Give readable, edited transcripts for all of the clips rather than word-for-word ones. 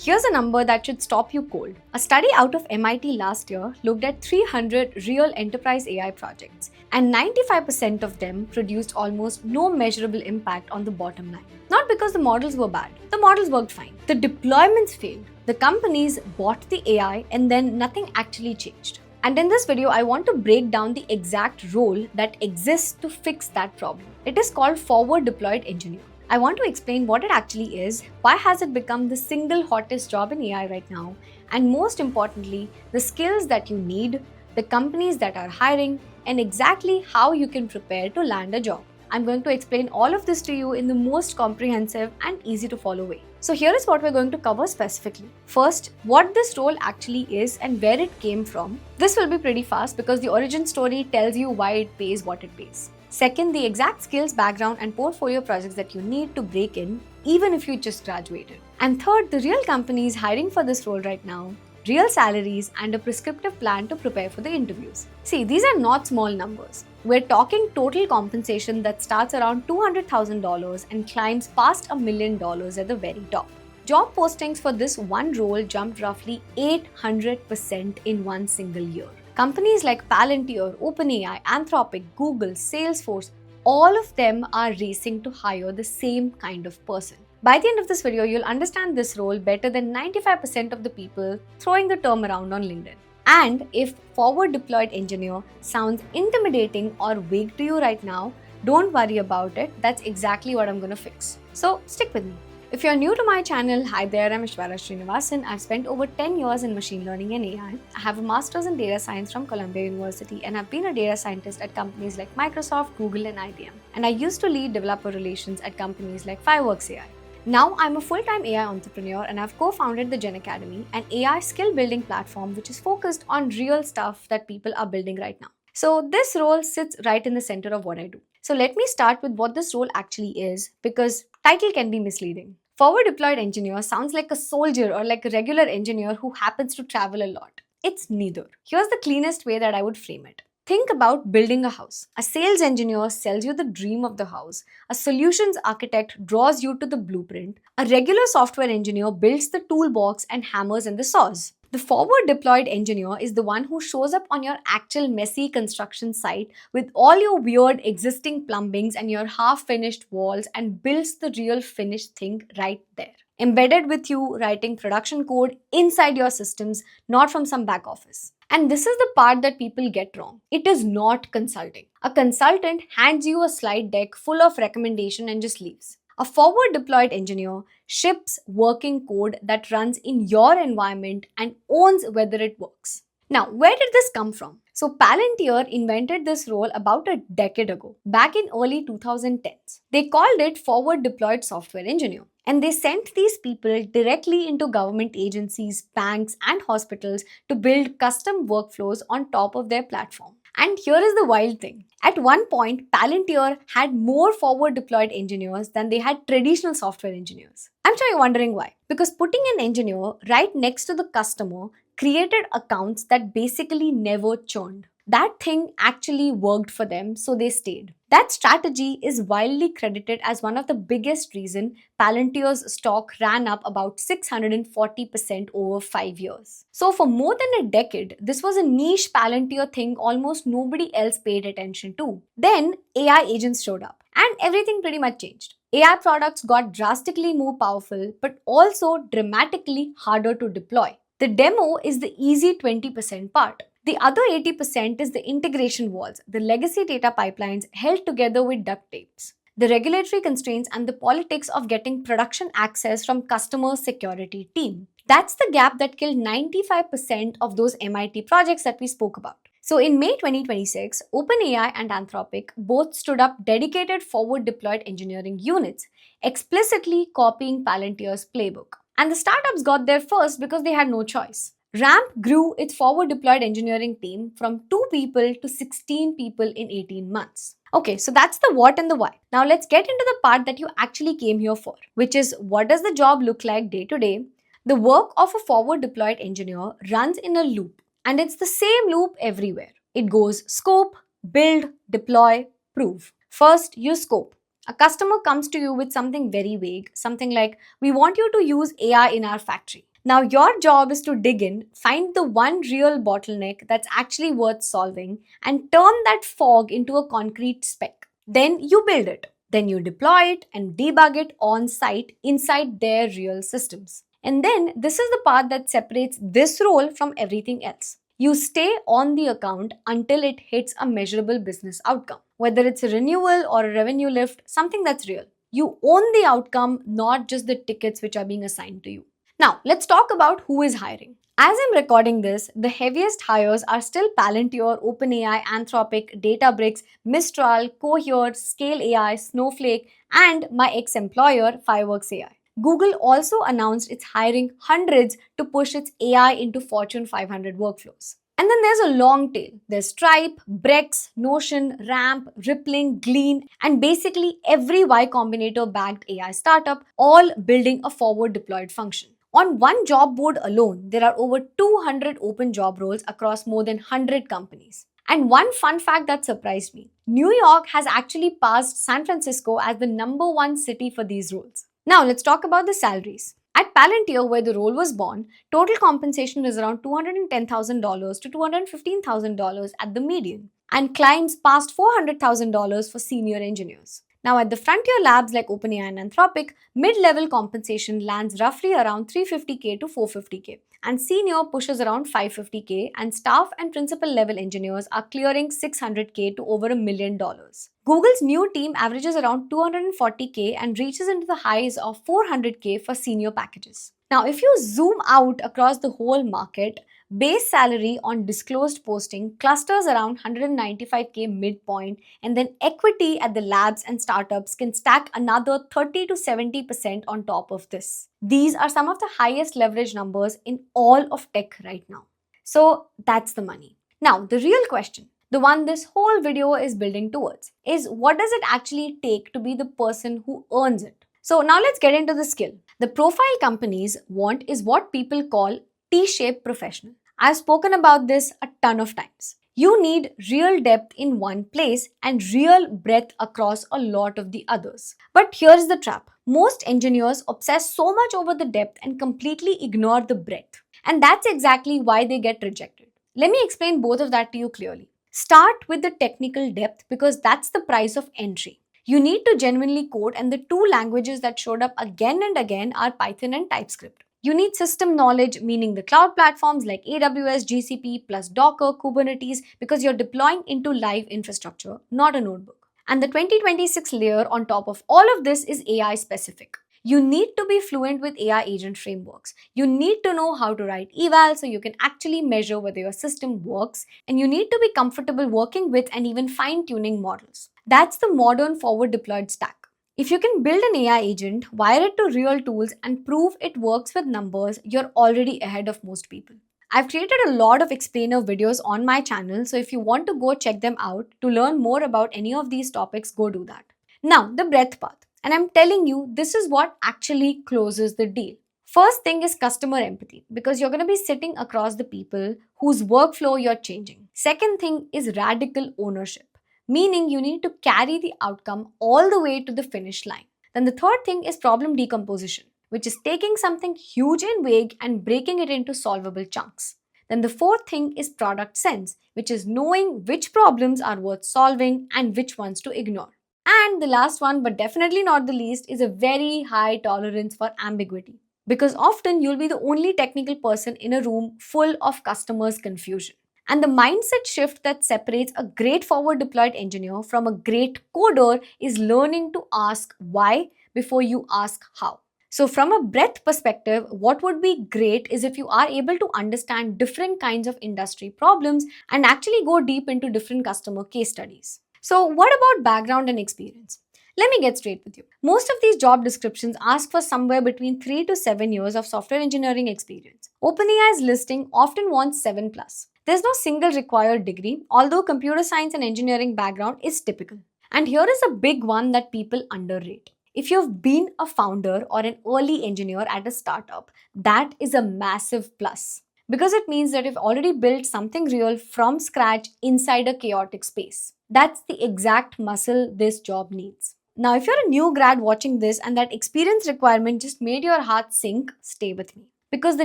Here's a number that should stop you cold. A study out of MIT last year looked at 300 real enterprise AI projects, and 95% of them produced almost no measurable impact on the bottom line. Not because the models were bad, the models worked fine. The deployments failed. The companies bought the AI and then nothing actually changed. And in this video, I want to break down the exact role that exists to fix that problem. It is called forward deployed engineer. I want to explain what it actually is, why has it become the single hottest job in AI right now, and most importantly, the skills that you need, the companies that are hiring, and exactly how you can prepare to land a job. I'm going to explain all of this to you in the most comprehensive and easy to follow way. So here is what we're going to cover specifically. First, what this role actually is and where it came from. This will be pretty fast because the origin story tells you why it pays what it pays. Second, the exact skills, background, and portfolio projects that you need to break in, even if you just graduated. And third, the real companies hiring for this role right now, real salaries, and a prescriptive plan to prepare for the interviews. See, these are not small numbers. We're talking total compensation that starts around $200,000 and climbs past $1 million at the very top. Job postings for this one role jumped roughly 800% in one single year. Companies like Palantir, OpenAI, Anthropic, Google, Salesforce, all of them are racing to hire the same kind of person. By the end of this video, you'll understand this role better than 95% of the people throwing the term around on LinkedIn. And if forward deployed engineer sounds intimidating or vague to you right now, don't worry about it. That's exactly what I'm going to fix. So stick with me. If you're new to my channel, hi there, I'm Ishwara Srinivasan. I've spent over 10 years in machine learning and AI. I have a master's in data science from Columbia University and I've been a data scientist at companies like Microsoft, Google and IBM. And I used to lead developer relations at companies like Fireworks AI. Now I'm a full-time AI entrepreneur and I've co-founded the Gen Academy, an AI skill building platform which is focused on real stuff that people are building right now. So this role sits right in the center of what I do. So let me start with what this role actually is because title can be misleading. Forward deployed engineer sounds like a soldier or like a regular engineer who happens to travel a lot. It's neither. Here's the cleanest way that I would frame it. Think about building a house. A sales engineer sells you the dream of the house. A solutions architect draws you to the blueprint. A regular software engineer builds the toolbox and hammers and the saws. The forward deployed engineer is the one who shows up on your actual messy construction site with all your weird existing plumbings and your half finished walls and builds the real finished thing right there. Embedded with you writing production code inside your systems, not from some back office. And this is the part that people get wrong. It is not consulting. A consultant hands you a slide deck full of recommendation and just leaves. A forward deployed engineer ships working code that runs in your environment and owns whether it works. Now, where did this come from? So Palantir invented this role about a decade ago, back in early 2010s. They called it forward deployed software engineer. And they sent these people directly into government agencies, banks, and hospitals to build custom workflows on top of their platform. And here is the wild thing. At one point, Palantir had more forward deployed engineers than they had traditional software engineers. I'm sure you're wondering why. Because putting an engineer right next to the customer created accounts that basically never churned. That thing actually worked for them, so they stayed. That strategy is widely credited as one of the biggest reasons Palantir's stock ran up about 640% over 5 years. So for more than a decade, this was a niche Palantir thing almost nobody else paid attention to. Then AI agents showed up and everything pretty much changed. AI products got drastically more powerful but also dramatically harder to deploy. The demo is the easy 20% part. The other 80% is the integration walls, the legacy data pipelines held together with duct tapes, the regulatory constraints and the politics of getting production access from customer security team. That's the gap that killed 95% of those MIT projects that we spoke about. So in May 2026, OpenAI and Anthropic both stood up dedicated forward deployed engineering units, explicitly copying Palantir's playbook. And the startups got there first because they had no choice. Ramp grew its forward deployed engineering team from 2 people to 16 people in 18 months. Okay, so that's the what and the why. Now let's get into the part that you actually came here for, which is what does the job look like day to day? The work of a forward deployed engineer runs in a loop, and it's the same loop everywhere. It goes scope, build, deploy, prove. First, you scope. A customer comes to you with something very vague, something like, we want you to use AI in our factory. Now, your job is to dig in, find the one real bottleneck that's actually worth solving, and turn that fog into a concrete spec. Then you build it. Then you deploy it and debug it on site inside their real systems. And then this is the part that separates this role from everything else. You stay on the account until it hits a measurable business outcome. Whether it's a renewal or a revenue lift, something that's real. You own the outcome, not just the tickets which are being assigned to you. Now, let's talk about who is hiring. As I'm recording this, the heaviest hires are still Palantir, OpenAI, Anthropic, Databricks, Mistral, Cohere, Scale AI, Snowflake, and my ex-employer, Fireworks AI. Google also announced it's hiring hundreds to push its AI into Fortune 500 workflows. And then there's a long tail. There's Stripe, Brex, Notion, Ramp, Rippling, Glean, and basically every Y Combinator backed AI startup, all building a forward deployed function. On one job board alone, there are over 200 open job roles across more than 100 companies. And one fun fact that surprised me, New York has actually passed San Francisco as the number one city for these roles. Now let's talk about the salaries. At Palantir, where the role was born, total compensation is around $210,000 to $215,000 at the median and climbs past $400,000 for senior engineers. Now, at the frontier labs like OpenAI and Anthropic, mid-level compensation lands roughly around 350K to 450K, and senior pushes around 550K, and staff and principal level engineers are clearing 600K to over $1 million. Google's new team averages around 240K and reaches into the highs of 400K for senior packages. Now, if you zoom out across the whole market, base salary on disclosed posting clusters around 195K midpoint, and then equity at the labs and startups can stack another 30 to 70% on top of this. These are some of the highest leverage numbers in all of tech right now. So that's the money. Now, the real question, the one this whole video is building towards, is what does it actually take to be the person who earns it? So now let's get into the skill. The profile companies want is what people call T-shaped professional. I've spoken about this a ton of times. You need real depth in one place and real breadth across a lot of the others. But here's the trap. Most engineers obsess so much over the depth and completely ignore the breadth. And that's exactly why they get rejected. Let me explain both of that to you clearly. Start with the technical depth because that's the price of entry. You need to genuinely code, and the two languages that showed up again and again are Python and TypeScript. You need system knowledge, meaning the cloud platforms like AWS, GCP, plus Docker, Kubernetes, because you're deploying into live infrastructure, not a notebook. And the 2026 layer on top of all of this is AI specific. You need to be fluent with AI agent frameworks. You need to know how to write eval so you can actually measure whether your system works. And you need to be comfortable working with and even fine-tuning models. That's the modern forward deployed stack. If you can build an AI agent, wire it to real tools, and prove it works with numbers, you're already ahead of most people. I've created a lot of explainer videos on my channel, so if you want to go check them out to learn more about any of these topics, go do that. Now, the breadth path. And I'm telling you, this is what actually closes the deal. First thing is customer empathy, because you're going to be sitting across the people whose workflow you're changing. Second thing is radical ownership, meaning you need to carry the outcome all the way to the finish line. Then the third thing is problem decomposition, which is taking something huge and vague and breaking it into solvable chunks. Then the fourth thing is product sense, which is knowing which problems are worth solving and which ones to ignore. And the last one, but definitely not the least, is a very high tolerance for ambiguity. Because often you'll be the only technical person in a room full of customers' confusion. And the mindset shift that separates a great forward deployed engineer from a great coder is learning to ask why before you ask how. So from a breadth perspective, what would be great is if you are able to understand different kinds of industry problems and actually go deep into different customer case studies. So what about background and experience? Let me get straight with you. Most of these job descriptions ask for somewhere between 3 to 7 years of software engineering experience. OpenAI's listing often wants 7 plus. There's no single required degree, although computer science and engineering background is typical. And here is a big one that people underrate. If you've been a founder or an early engineer at a startup, that is a massive plus. Because it means that you've already built something real from scratch inside a chaotic space. That's the exact muscle this job needs. Now, if you're a new grad watching this and that experience requirement just made your heart sink, stay with me. because the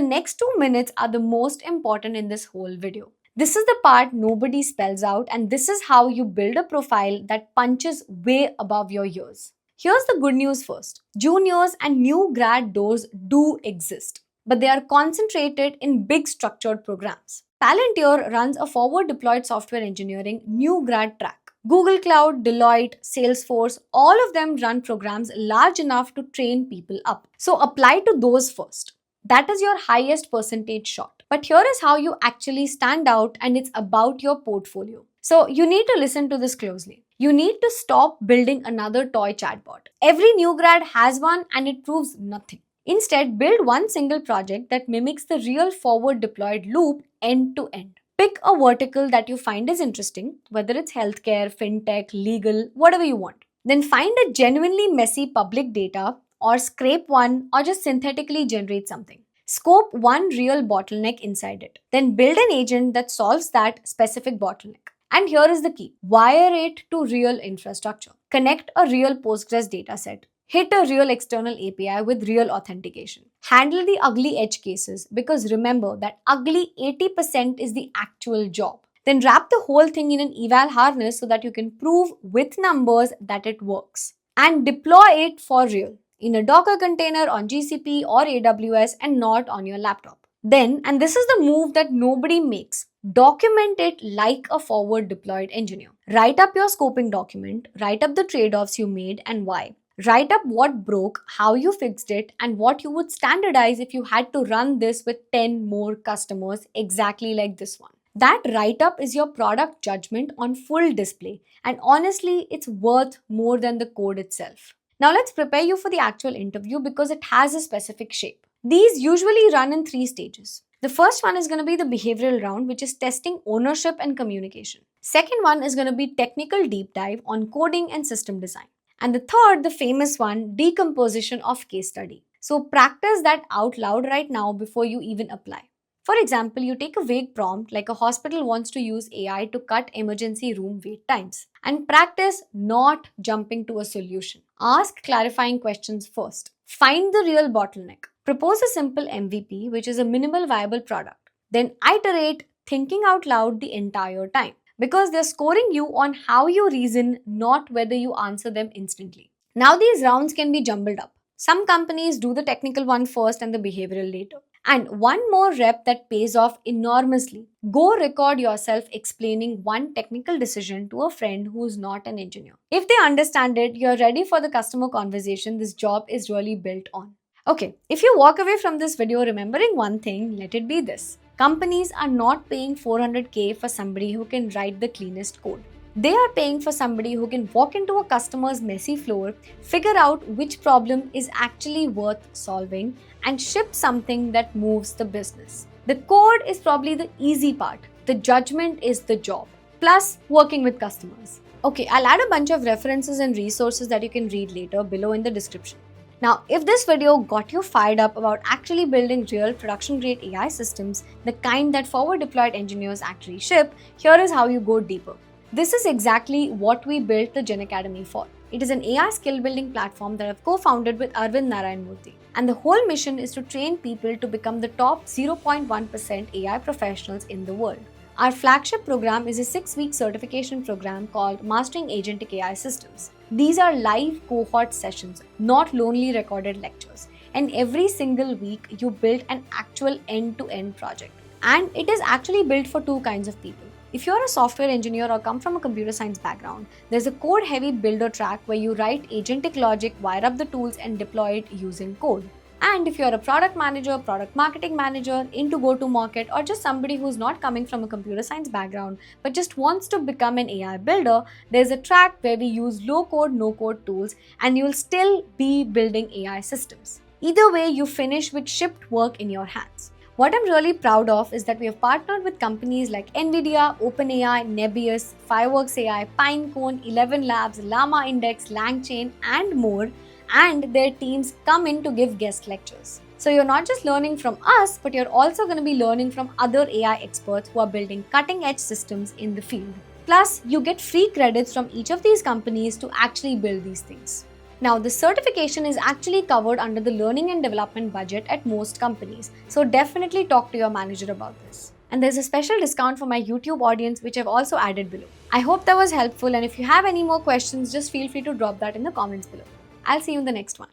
next 2 minutes are the most important in this whole video. This is the part nobody spells out, and this is how you build a profile that punches way above your ears. Here's the good news first. Juniors and new grad doors do exist, but they are concentrated in big structured programs. Palantir runs a forward deployed software engineering new grad track. Google Cloud, Deloitte, Salesforce, all of them run programs large enough to train people up. So apply to those first. That is your highest percentage shot. But here is how you actually stand out, and it's about your portfolio. So you need to listen to this closely. You need to stop building another toy chatbot. Every new grad has one and it proves nothing. Instead, build one single project that mimics the real forward deployed loop end to end. Pick a vertical that you find is interesting, whether it's healthcare, fintech, legal, whatever you want. Then find a genuinely messy public data, or scrape one, or just synthetically generate something. Scope one real bottleneck inside it. Then build an agent that solves that specific bottleneck. And here is the key. Wire it to real infrastructure. Connect a real Postgres dataset. Hit a real external API with real authentication. Handle the ugly edge cases, because remember that ugly 80% is the actual job. Then wrap the whole thing in an eval harness so that you can prove with numbers that it works. And deploy it for real in a Docker container on GCP or AWS and not on your laptop. Then, and this is the move that nobody makes, document it like a forward deployed engineer. Write up your scoping document, write up the trade-offs you made and why. Write up what broke, how you fixed it, and what you would standardize if you had to run this with 10 more customers exactly like this one. That write-up is your product judgment on full display, and honestly, it's worth more than the code itself. Now let's prepare you for the actual interview, because it has a specific shape. These usually run in 3 stages. The first one is going to be the behavioral round, which is testing ownership and communication. Second one is going to be technical deep dive on coding and system design. And the third, the famous one, decomposition of case study. So practice that out loud right now before you even apply. For example, you take a vague prompt like a hospital wants to use AI to cut emergency room wait times, and practice not jumping to a solution. Ask clarifying questions first. Find the real bottleneck. Propose a simple MVP, which is a minimal viable product. Then iterate, thinking out loud the entire time, because they're scoring you on how you reason, not whether you answer them instantly. Now these rounds can be jumbled up. Some companies do the technical one first and the behavioral later. And one more rep that pays off enormously. Go record yourself explaining one technical decision to a friend who's not an engineer. If they understand it, you're ready for the customer conversation this job is really built on. Okay, if you walk away from this video remembering one thing, let it be this. Companies are not paying 400K for somebody who can write the cleanest code. They are paying for somebody who can walk into a customer's messy floor, figure out which problem is actually worth solving, and ship something that moves the business. The code is probably the easy part. The judgment is the job. Plus, working with customers. Okay, I'll add a bunch of references and resources that you can read later below in the description. Now, if this video got you fired up about actually building real production-grade AI systems, the kind that forward-deployed engineers actually ship, here is how you go deeper. This is exactly what we built the Gen Academy for. It is an AI skill-building platform that I've co-founded with Arvind Narayan Murthy. And the whole mission is to train people to become the top 0.1% AI professionals in the world. Our flagship program is a 6-week certification program called Mastering Agentic AI Systems. These are live cohort sessions, not lonely recorded lectures. And every single week, you build an actual end-to-end project. And it is actually built for 2 kinds of people. If you're a software engineer or come from a computer science background, there's a code-heavy builder track where you write agentic logic, wire up the tools, and deploy it using code. And if you're a product manager, product marketing manager, into go-to-market, or just somebody who's not coming from a computer science background but just wants to become an AI builder, there's a track where we use low-code, no-code tools, and you'll still be building AI systems. Either way, you finish with shipped work in your hands. What I'm really proud of is that we have partnered with companies like NVIDIA, OpenAI, Nebius, Fireworks AI, Pinecone, 11 Labs, Llama Index, LangChain, and more, and their teams come in to give guest lectures. So you're not just learning from us, but you're also going to be learning from other AI experts who are building cutting-edge systems in the field. Plus, you get free credits from each of these companies to actually build these things. Now, this certification is actually covered under the learning and development budget at most companies, so definitely talk to your manager about this. And there's a special discount for my YouTube audience, which I've also added below. I hope that was helpful, and if you have any more questions, just feel free to drop that in the comments below. I'll see you in the next one.